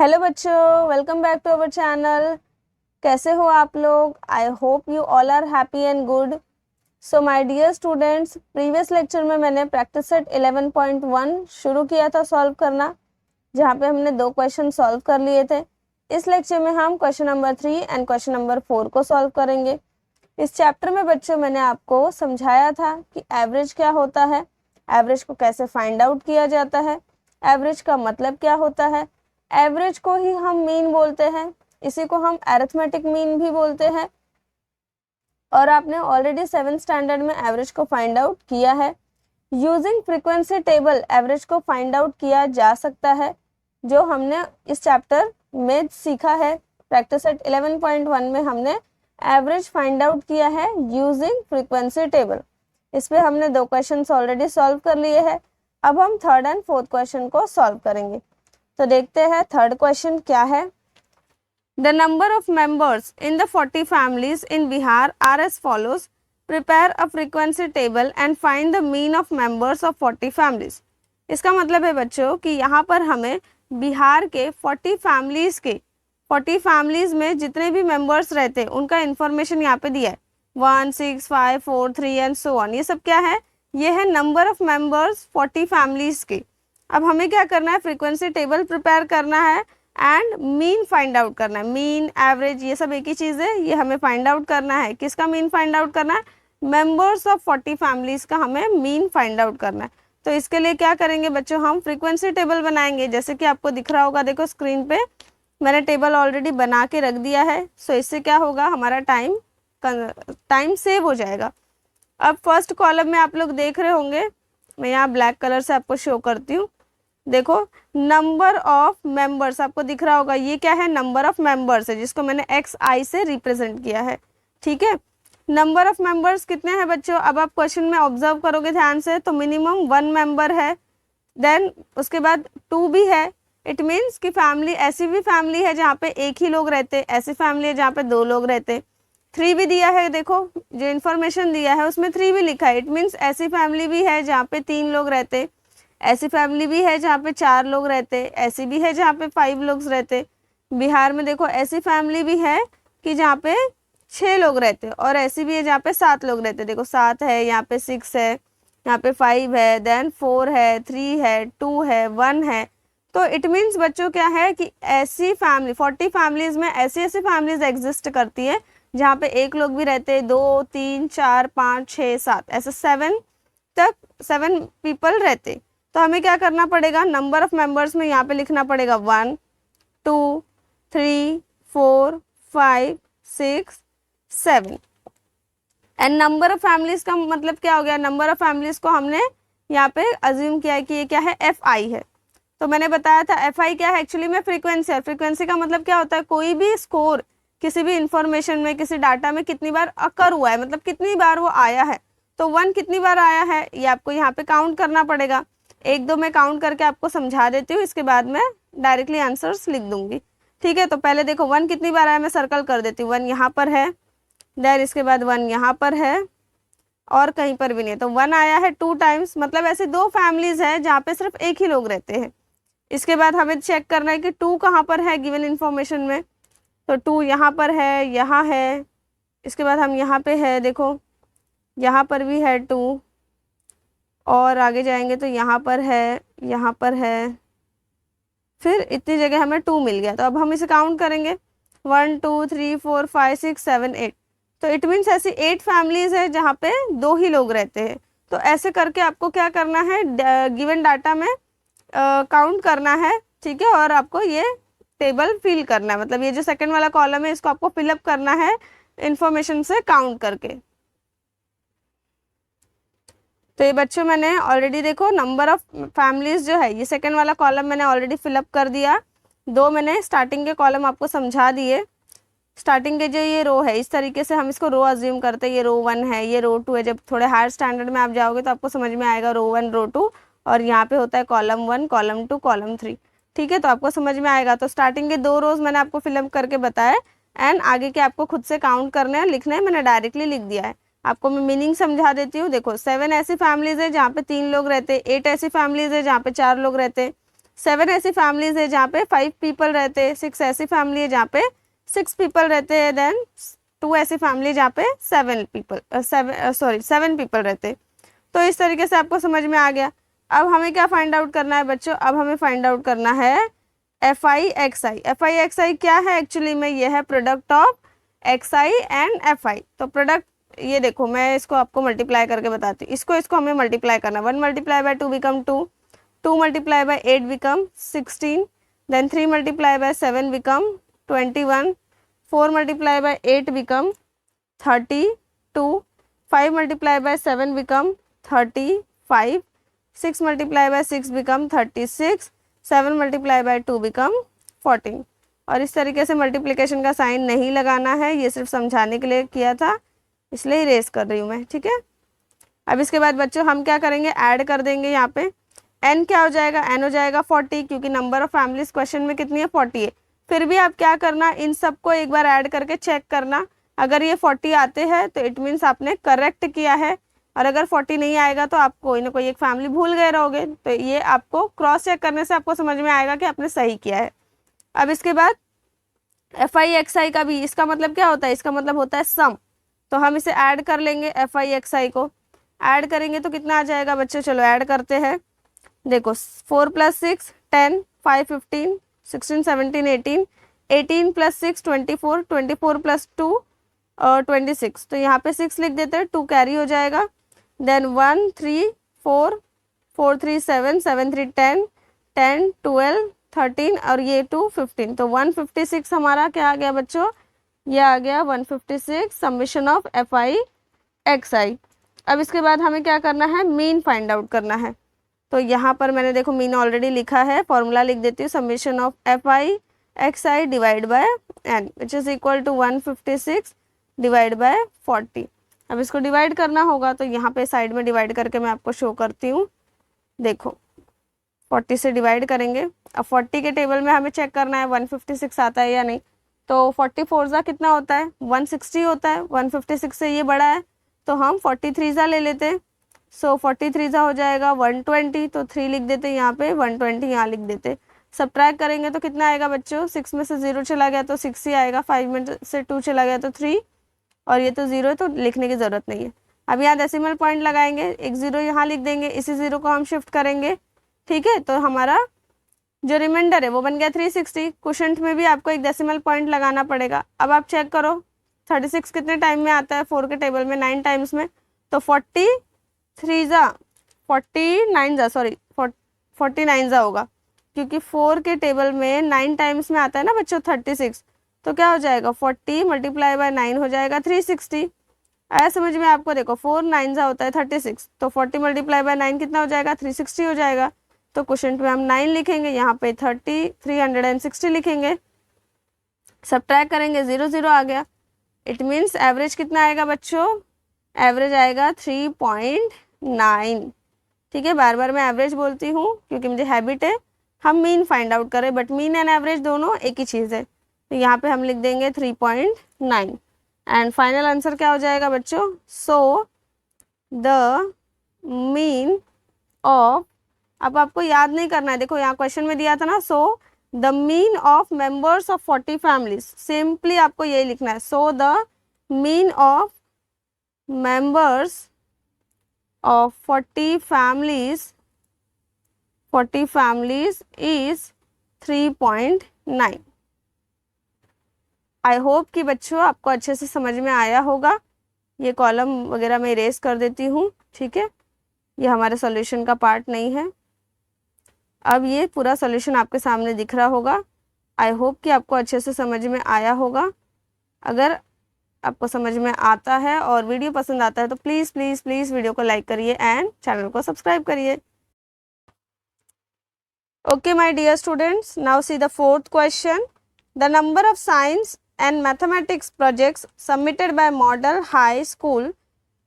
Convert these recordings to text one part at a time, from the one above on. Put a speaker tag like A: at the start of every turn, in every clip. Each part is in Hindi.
A: हेलो बच्चों, welcome back to our channel. कैसे हो आप लोग? I hope you all are happy and good. So my dear students, previous lecture में मैंने प्रैक्टिस सेट 11.1 शुरू किया था सॉल्व करना, जहाँ पे हमने 2 क्वेश्चन सॉल्व कर लिए थे। इस लेक्चर में हम question number 3 and question number 4 को सॉल्व करेंगे। इस चैप्टर में बच्चों मैंने आपको समझाया था कि एवरेज क्या होता है, एवरेज को कैसे फाइंड आउट किया जाता है, एवरेज का मतलब क्या होता है। एवरेज को ही हम मीन बोलते हैं, इसी को हम अरिथमेटिक मीन भी बोलते हैं। और आपने ऑलरेडी 7th स्टैंडर्ड में एवरेज को फाइंड आउट किया है। यूजिंग फ्रीक्वेंसी टेबल एवरेज को फाइंड आउट किया जा सकता है, जो हमने इस चैप्टर में सीखा है। प्रैक्टिस सेट 11.1 में हमने एवरेज फाइंड आउट किया है यूजिंग फ्रीक्वेंसी टेबल। इस पे हमने 2 क्वेश्चन ऑलरेडी सॉल्व कर लिए हैं। अब हम 3rd एंड 4th क्वेश्चन को सॉल्व करेंगे। तो देखते हैं 3rd क्वेश्चन क्या है। The number of members in the 40 families in Bihar are as follows. Prepare a frequency table and find the mean of members of 40 families. इसका मतलब है बच्चों कि यहाँ पर हमें बिहार के 40 फैमिलीज में जितने भी मेंबर्स रहते हैं उनका इंफॉर्मेशन यहाँ पे दिया है। 1, 6, 5, 4, 3 एंड सो ऑन। ये सब क्या है? ये है नंबर ऑफ मेंबर्स 40 फैमिलीज के। अब हमें क्या करना है? फ्रीक्वेंसी टेबल प्रिपेयर करना है एंड मीन फाइंड आउट करना है। मीन, एवरेज, ये सब एक ही चीज़ है। ये हमें फाइंड आउट करना है। किसका मीन फाइंड आउट करना है? मेंबर्स ऑफ 40 फैमिलीज का हमें मीन फाइंड आउट करना है। तो इसके लिए क्या करेंगे बच्चों? हम फ्रीक्वेंसी टेबल बनाएंगे। जैसे कि आपको दिख रहा होगा, देखो स्क्रीन पे मैंने टेबल ऑलरेडी बना के रख दिया है। सो इससे क्या होगा? हमारा टाइम सेव हो जाएगा। अब फर्स्ट कॉलम में आप लोग देख रहे होंगे, मैं यहाँ ब्लैक कलर से आपको शो करती हूँ। देखो, नंबर ऑफ मेंबर्स आपको दिख रहा होगा। ये क्या है? नंबर ऑफ मेंबर्स है, जिसको मैंने XI से रिप्रेजेंट किया है। ठीक है, नंबर ऑफ मेंबर्स कितने हैं बच्चों? अब आप क्वेश्चन में ऑब्जर्व करोगे ध्यान से तो मिनिमम 1 मेंबर है, देन उसके बाद 2 भी है। इट मीन्स कि फैमिली, ऐसी भी फैमिली है जहाँ पे एक ही लोग रहते, ऐसी फैमिली है जहाँ पे 2 लोग रहते। 3 भी दिया है, देखो जो इन्फॉर्मेशन दिया है उसमें 3 भी लिखा है। इट मीन्स ऐसी फैमिली भी है जहाँ पे 3 लोग रहते, ऐसी फैमिली भी है जहाँ पे 4 लोग रहते, ऐसी भी है जहाँ पे 5 लोग रहते। बिहार में देखो ऐसी फैमिली भी है कि जहाँ पे 6 लोग रहते, और ऐसी भी है जहाँ पे 7 लोग रहते। देखो 7 है, यहाँ पे 6 है, यहाँ पे 5 है, देन 4 है, 3 है, 2 है, 1 है। तो इट मीन्स बच्चों क्या है कि ऐसी फैमिली 40 फैमिलीज में ऐसी फैमिलीज एग्जिस्ट करती है जहाँ पे एक लोग भी रहते, 2, 3, 4, 5, 6, 7, ऐसे 7 पीपल रहते। तो हमें क्या करना पड़ेगा? नंबर ऑफ मेंबर्स में यहाँ पे लिखना पड़ेगा 1, 2, 3, 4, 5, 6, 7। एंड नंबर ऑफ फैमिलीज का मतलब क्या हो गया? नंबर ऑफ फैमिलीज को हमने यहाँ पे अज्यूम किया है कि ये क्या है? FI है। तो मैंने बताया था FI क्या है? एक्चुअली में फ्रीक्वेंसी है। फ्रीक्वेंसी का मतलब क्या होता है? कोई भी स्कोर किसी भी इंफॉर्मेशन में, किसी डाटा में कितनी बार अकर हुआ है, मतलब कितनी बार वो आया है। तो 1 कितनी बार आया है ये आपको यहाँ पे काउंट करना पड़ेगा। 1, 2 मैं काउंट करके आपको समझा देती हूँ, इसके बाद मैं डायरेक्टली आंसर्स लिख दूंगी। ठीक है, तो पहले देखो 1 कितनी बार आया, मैं सर्कल कर देती हूँ। 1 यहाँ पर है, देन इसके बाद 1 यहाँ पर है, और कहीं पर भी नहीं। तो 1 आया है 2 टाइम्स, मतलब ऐसे 2 फैमिलीज है जहाँ पे सिर्फ एक ही लोग रहते हैं। इसके बाद हमें चेक करना है कि 2 कहाँ पर है गिवन इन्फॉर्मेशन में। तो 2 यहाँ पर है, यहाँ है, इसके बाद हम यहाँ पे है, देखो यहाँ पर भी है 2, और आगे जाएंगे तो यहाँ पर है, यहाँ पर है, फिर इतनी जगह हमें 2 मिल गया। तो अब हम इसे काउंट करेंगे, 1, 2, 3, 4, 5, 6, 7, 8। तो इट मीन्स ऐसी 8 फैमिलीज है जहाँ पे 2 ही लोग रहते हैं। तो ऐसे करके आपको क्या करना है? गिवन डाटा में काउंट करना है। ठीक है, और आपको ये टेबल फिल करना है, मतलब ये जो सेकंड वाला कॉलम है इसको आपको फिलअप करना है इंफॉर्मेशन से काउंट करके। तो ये बच्चों मैंने ऑलरेडी देखो नंबर ऑफ फैमिलीज जो है, ये सेकंड वाला कॉलम मैंने ऑलरेडी फिलअप कर दिया। 2 मैंने स्टार्टिंग के कॉलम आपको समझा दिए। स्टार्टिंग के जो ये रो है, इस तरीके से हम इसको रो अज्यूम करते हैं। ये रो 1 है, ये रो 2 है। जब थोड़े हायर स्टैंडर्ड में आप जाओगे तो आपको समझ में आएगा रो 1, रो 2, और यहाँ पे होता है कॉलम 1, कॉलम 2, कॉलम 3। ठीक है, तो आपको समझ में आएगा। तो स्टार्टिंग के 2 रोज मैंने आपको फिलअप करके बताया, एंड आगे के आपको खुद से काउंट करने हैं, लिखना है। मैंने डायरेक्टली लिख दिया है। आपको मैं मीनिंग समझा देती हूँ। देखो 7 ऐसी फैमिलीज है जहाँ पे 3 लोग रहते, 8 ऐसी फैमिलीज है जहाँ पे 4 लोग रहते, 7 ऐसी फैमिलीज है जहाँ पे 5 पीपल रहते हैं, 6 ऐसी फैमिली है जहाँ पे 6 पीपल रहते हैं, देन 2 ऐसी फैमिली जहाँ पे 7 पीपल रहते हैं। तो इस तरीके से आपको समझ में आ गया। अब हमें क्या फाइंड आउट करना है बच्चों, अब हमें फाइंड आउट करना है FI XI। FI XI क्या है एक्चुअली में, ये है product of XI and FI। तो प्रोडक्ट, ये देखो मैं इसको आपको मल्टीप्लाई करके बताती हूँ, इसको हमें मल्टीप्लाई करना। 1 multiply by 2 become 2, 2 multiply by 8 become 16, then 3 multiply by 7 become 21, 4 multiply by 8 become 32, 5 multiply by 7 become 35, 6 multiply by 6 become 36, 7 multiply by 2 become 14। और इस तरीके से मल्टीप्लिकेशन का साइन नहीं लगाना है, ये सिर्फ समझाने के लिए किया था, इसलिए इरेज कर रही हूँ मैं, ठीक है। अब इसके बाद बच्चों हम क्या करेंगे, ऐड कर देंगे। यहाँ पे n क्या हो जाएगा, n हो जाएगा 40, क्योंकि नंबर ऑफ फैमिलीज क्वेश्चन में कितनी है, 40 है। फिर भी आप क्या करना, इन सबको एक बार ऐड करके चेक करना, अगर ये 40 आते हैं तो इट मीन्स आपने करेक्ट किया है, और अगर 40 नहीं आएगा तो आप कोई ना कोई एक फैमिली भूल गए रहोगे। तो ये आपको क्रॉस चेक करने से आपको समझ में आएगा कि आपने सही किया है। अब इसके बाद FI XI का भी, इसका मतलब क्या होता है, इसका मतलब होता है सम। तो हम इसे ऐड कर लेंगे, FI XI को ऐड करेंगे तो कितना आ जाएगा बच्चों, चलो ऐड करते हैं। देखो 4 + 6 10, 5 15, 16 17 18, 18 + 6 24, 24 + 2 26। तो यहाँ पे 6 लिख देते हैं, 2 कैरी हो जाएगा। देन 1 3 4, 4 3 7, 7 3 10, 10 12 13 और ये 2 15। तो 156 हमारा क्या आ गया बच्चों, ये आ गया 156 समेशन ऑफ FI XI। अब इसके बाद हमें क्या करना है, मीन फाइंड आउट करना है। तो यहाँ पर मैंने देखो मीन ऑलरेडी लिखा है, फॉर्मूला लिख देती हूँ, summation of FI XI divide by n which is equal to 156 divide by 40। अब इसको डिवाइड करना होगा, तो यहाँ पे साइड में डिवाइड करके मैं आपको शो करती हूँ। देखो 40 से डिवाइड करेंगे। अब 40 के टेबल में हमें चेक करना है 156 आता है या नहीं। तो 44 कितना होता है, 160 होता है, 156 से ये बड़ा है, तो हम 43 ले लेते हैं। सो 43 हो जाएगा 120, तो 3 लिख देते हैं यहाँ पे, 120 यहाँ लिख देते। सब्ट्रैक्ट करेंगे तो कितना आएगा बच्चों, 6 में से 0 चला गया तो 6 ही आएगा, 5 में से 2 चला गया तो 3, और ये तो 0 है तो लिखने की ज़रूरत नहीं है। अब यहाँ डेसिमल पॉइंट लगाएंगे, एक 0 यहाँ लिख देंगे, इसी 0 को हम शिफ्ट करेंगे, ठीक है। तो हमारा जो रिमाइंडर है वो बन गया 360। क्वोशंट में भी आपको एक डेसिमल पॉइंट लगाना पड़ेगा। अब आप चेक करो 36 कितने टाइम में आता है, 4 के टेबल में 9 टाइम्स में। तो 49 होगा, क्योंकि 4 के टेबल में 9 टाइम्स में आता है ना बच्चों 36। तो क्या हो जाएगा, 40 मल्टीप्लाई बाय 9 हो जाएगा 360। आया समझ में आपको, देखो 4 9 होता है 36, तो 40 मल्टीप्लाई बाय 9 कितना हो जाएगा, 360 हो जाएगा। तो क्वेश्चन में हम 9 लिखेंगे, यहाँ पे 360 लिखेंगे, सब्ट्रैक्ट करेंगे 0 0 आ गया। इट मीन्स एवरेज कितना आएगा बच्चों, एवरेज आएगा 3.9, ठीक है। बार बार मैं एवरेज बोलती हूँ क्योंकि मुझे हैबिट है। हम मीन फाइंड आउट करें, बट मीन एंड एवरेज दोनों एक ही चीज़ है। तो यहाँ पे हम लिख देंगे 3.9 एंड फाइनल आंसर क्या हो जाएगा बच्चों, सो द मीन ऑफ, अब आपको याद नहीं करना है, देखो यहाँ क्वेश्चन में दिया था ना, so the mean of members of 40 families, simply आपको यही लिखना है, so the mean of members of 40 families is 3.9। I hope कि बच्चों आपको अच्छे से समझ में आया होगा। ये कॉलम वगैरह मैं इरेज कर देती हूँ, ठीक है। ये हमारे सॉल्यूशन का पार्ट नहीं है। अब ये पूरा सॉल्यूशन आपके सामने दिख रहा होगा। आई होप कि आपको अच्छे से समझ में आया होगा। अगर आपको समझ में आता है और वीडियो पसंद आता है तो प्लीज़ प्लीज़ प्लीज़ वीडियो को लाइक करिए एंड चैनल को सब्सक्राइब करिए। Okay my dear students, now see the 4th question. The number of science and mathematics projects submitted by Model High School,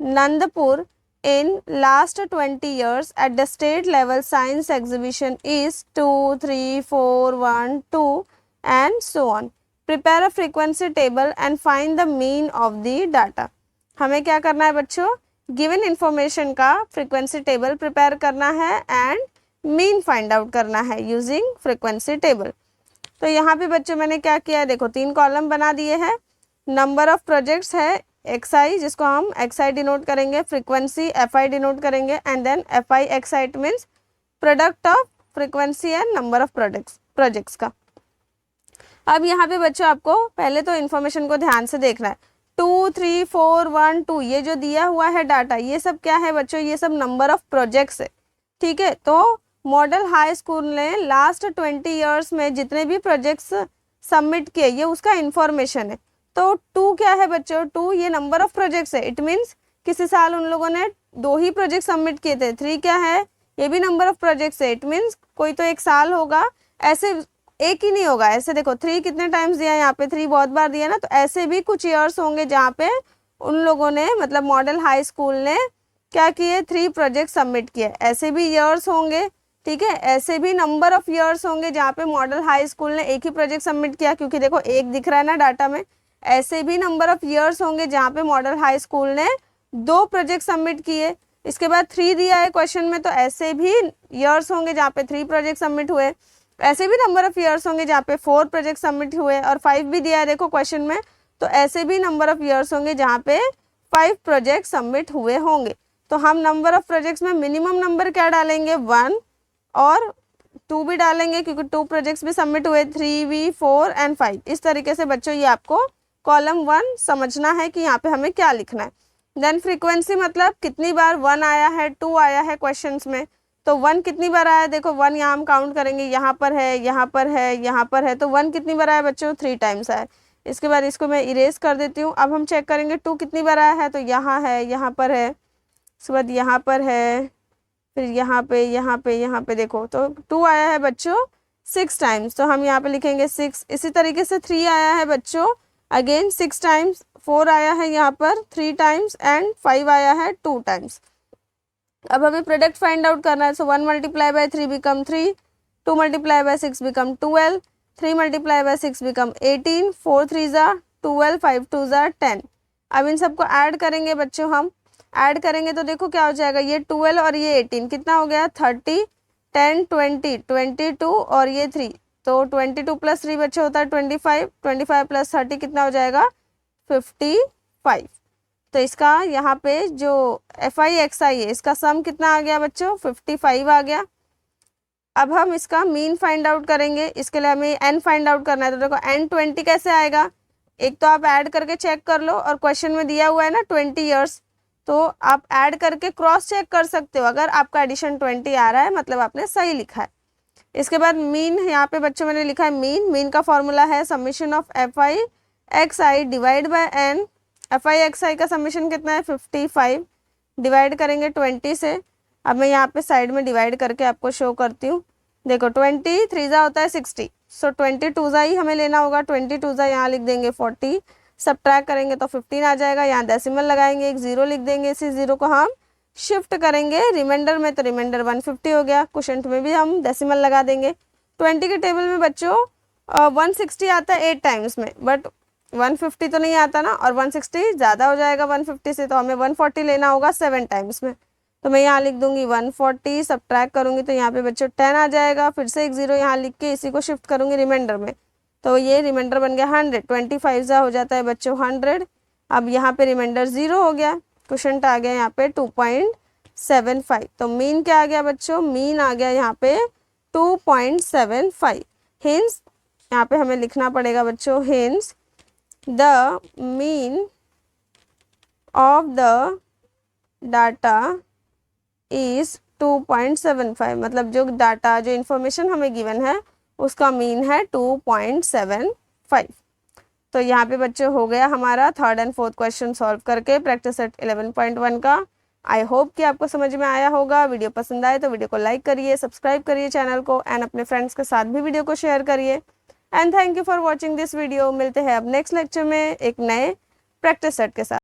A: Nandapur in last 20 years at the state level science exhibition is 2, 3, 4, 1, 2 and so on. Prepare a frequency table and find the mean of the data. हमें क्या करना है बच्चों, given information का frequency table prepare करना है and मीन फाइंड आउट करना है यूजिंग फ्रीक्वेंसी टेबल। तो यहाँ पे बच्चों मैंने क्या किया है, देखो 3 कॉलम बना दिए हैं। नंबर ऑफ प्रोजेक्ट्स है XI, जिसको हम XI डिनोट करेंगे, फ्रीक्वेंसी FI डिनोट करेंगे, and then FI XI it means product of frequency and number of projects का। अब यहाँ पे बच्चों आपको पहले तो इन्फॉर्मेशन को ध्यान से देखना है। 2 3 4 1 2 ये जो दिया हुआ है डाटा, ये सब क्या है बच्चों, ये सब नंबर ऑफ प्रोजेक्ट्स है, ठीक है। तो मॉडल हाई स्कूल ने लास्ट 20 ईयर्स में जितने भी प्रोजेक्ट्स सबमिट किए, ये उसका इन्फॉर्मेशन है। तो 2 क्या है बच्चों, 2 ये नंबर ऑफ प्रोजेक्ट्स है, इट मीन्स किसी साल उन लोगों ने 2 ही प्रोजेक्ट सबमिट किए थे। 3 क्या है, ये भी नंबर ऑफ प्रोजेक्ट्स है, इट मीन्स कोई तो एक साल होगा, ऐसे एक ही नहीं होगा। ऐसे देखो 3 कितने टाइम्स दिया है, यहाँ पे 3 बहुत बार दिया ना, तो ऐसे भी कुछ ईयर्स होंगे जहाँ पे उन लोगों ने मतलब मॉडल हाई स्कूल ने क्या किए, 3 प्रोजेक्ट सबमिट किए। ऐसे भी ईयर्स होंगे, ठीक है, ऐसे भी नंबर ऑफ ईयर्स होंगे जहाँ पे मॉडल हाई स्कूल ने एक ही प्रोजेक्ट सबमिट किया, क्योंकि देखो 1 दिख रहा है ना डाटा में। ऐसे भी नंबर ऑफ ईयर्स होंगे जहाँ पे मॉडल हाई स्कूल ने 2 प्रोजेक्ट सबमिट किए। इसके बाद 3 दिया है क्वेश्चन में, तो ऐसे भी ईयर्स होंगे जहाँ पे 3 प्रोजेक्ट सबमिट हुए। ऐसे भी नंबर ऑफ ईयर्स होंगे जहाँ पे 4 प्रोजेक्ट सबमिट हुए, और 5 भी दिया है देखो क्वेश्चन में, तो ऐसे भी नंबर ऑफ ईयर्स होंगे जहाँ पे 5 प्रोजेक्ट सबमिट हुए होंगे। तो हम नंबर ऑफ प्रोजेक्ट्स में मिनिमम नंबर क्या डालेंगे, 1 और 2 भी डालेंगे, क्योंकि 2 प्रोजेक्ट्स भी सबमिट हुए, 3 भी 4 एंड 5। इस तरीके से बच्चों ये आपको कॉलम 1 समझना है कि यहाँ पे हमें क्या लिखना है। देन फ्रीक्वेंसी मतलब कितनी बार 1 आया है, 2 आया है क्वेश्चंस में, तो 1 कितनी बार आया है, देखो 1 यहाँ हम काउंट करेंगे, यहाँ पर है, यहाँ पर है, यहाँ पर है, तो 1 कितनी बार आया बच्चों, 3 टाइम्स आया। इसके बाद इसको मैं इरेज कर देती हूँ। अब हम चेक करेंगे 2 कितनी बार आया है, तो यहाँ है, यहाँ पर है, उसके बाद यहाँ पर है, फिर यहाँ पे, यहाँ पे, यहाँ पे, देखो तो 2 आया है बच्चों 6 टाइम्स, तो हम यहाँ पे लिखेंगे 6। इसी तरीके से 3 आया है बच्चों, अगेन 6 टाइम्स, 4 आया है यहाँ पर 3 टाइम्स, एंड 5 आया है 2 टाइम्स। अब हमें प्रोडक्ट फाइंड आउट करना है, सो 1 multiply bye 3 become 3, 2 multiply by 6 become 12, 3 multiply by 6 become 18, 4 3 ज़ा 12, 5 2 ज़ा 10। अब इन सबको ऐड करेंगे बच्चों, हम ऐड करेंगे तो देखो क्या हो जाएगा, ये 12 और ये 18 कितना हो गया, 30, 10 20 22 और ये 3, तो 22 प्लस 3 बच्चे होता है 25, 25 प्लस 30 कितना हो जाएगा, 55। तो इसका यहाँ पे जो FI XI है, इसका सम कितना आ गया बच्चों, 55 आ गया। अब हम इसका मीन फाइंड आउट करेंगे, इसके लिए हमें n फाइंड आउट करना है। तो देखो n20 कैसे आएगा, एक तो आप ऐड करके चेक कर लो, और क्वेश्चन में दिया हुआ है ना 20 ईयर्स, तो आप ऐड करके क्रॉस चेक कर सकते हो। अगर आपका एडिशन 20 आ रहा है मतलब आपने सही लिखा है। इसके बाद मीन, यहाँ पे बच्चों मैंने लिखा है मीन का फॉर्मूला है summation of FI XI divide by n। FI XI का समीशन कितना है, 55, डिवाइड करेंगे 20 से। अब मैं यहाँ पे साइड में डिवाइड करके आपको शो करती हूँ। देखो 20 3 ज़ा होता है 60, सो 22 ज़ा ही हमें लेना होगा, 22 ज़ा यहाँ लिख देंगे 40, सब्ट्रैक्ट करेंगे तो 15 आ जाएगा, यहाँ डेसिमल लगाएंगे, एक 0 लिख देंगे, इसी 0 को हम शिफ्ट करेंगे रिमाइंडर में, तो रिमाइंडर 150 हो गया। क्वोशंट में भी हम डेसिमल लगा देंगे। 20 के टेबल में बच्चों 160 आता है 8 टाइम्स में, बट 150 तो नहीं आता ना, और 160 ज़्यादा हो जाएगा 150 से, तो हमें 140 लेना होगा 7 टाइम्स में। तो मैं यहाँ लिख दूंगी 140, सब्ट्रैक्ट करूँगी तो यहाँ पे बच्चों 10 आ जाएगा, फिर से एक 0 यहाँ लिख के इसी को शिफ्ट करूँगी रिमाइंडर में, तो ये रिमाइंडर बन गया 100, 25 ज़ा हो जाता है बच्चों 100। अब यहाँ पे रिमाइंडर 0 हो गया, क्वोशंट आ गया यहाँ पे 2.75। तो मीन क्या आ गया बच्चों, मीन आ गया यहाँ पे 2.75। हिंस यहाँ पे हमें लिखना पड़ेगा बच्चों, hints the mean of the data is 2.75, मतलब जो डाटा, जो इन्फॉर्मेशन हमें गिवन है उसका मीन है 2.75। तो यहाँ पे बच्चों हो गया हमारा 3rd and 4th question solve करके प्रैक्टिस सेट 11.1 का। आई होप कि आपको समझ में आया होगा। वीडियो पसंद आए तो वीडियो को लाइक करिए, सब्सक्राइब करिए चैनल को, एंड अपने फ्रेंड्स के साथ भी वीडियो को शेयर करिए। And thank you for watching this video. मिलते हैं अब नेक्स्ट लेक्चर में एक नए प्रैक्टिस सेट के साथ।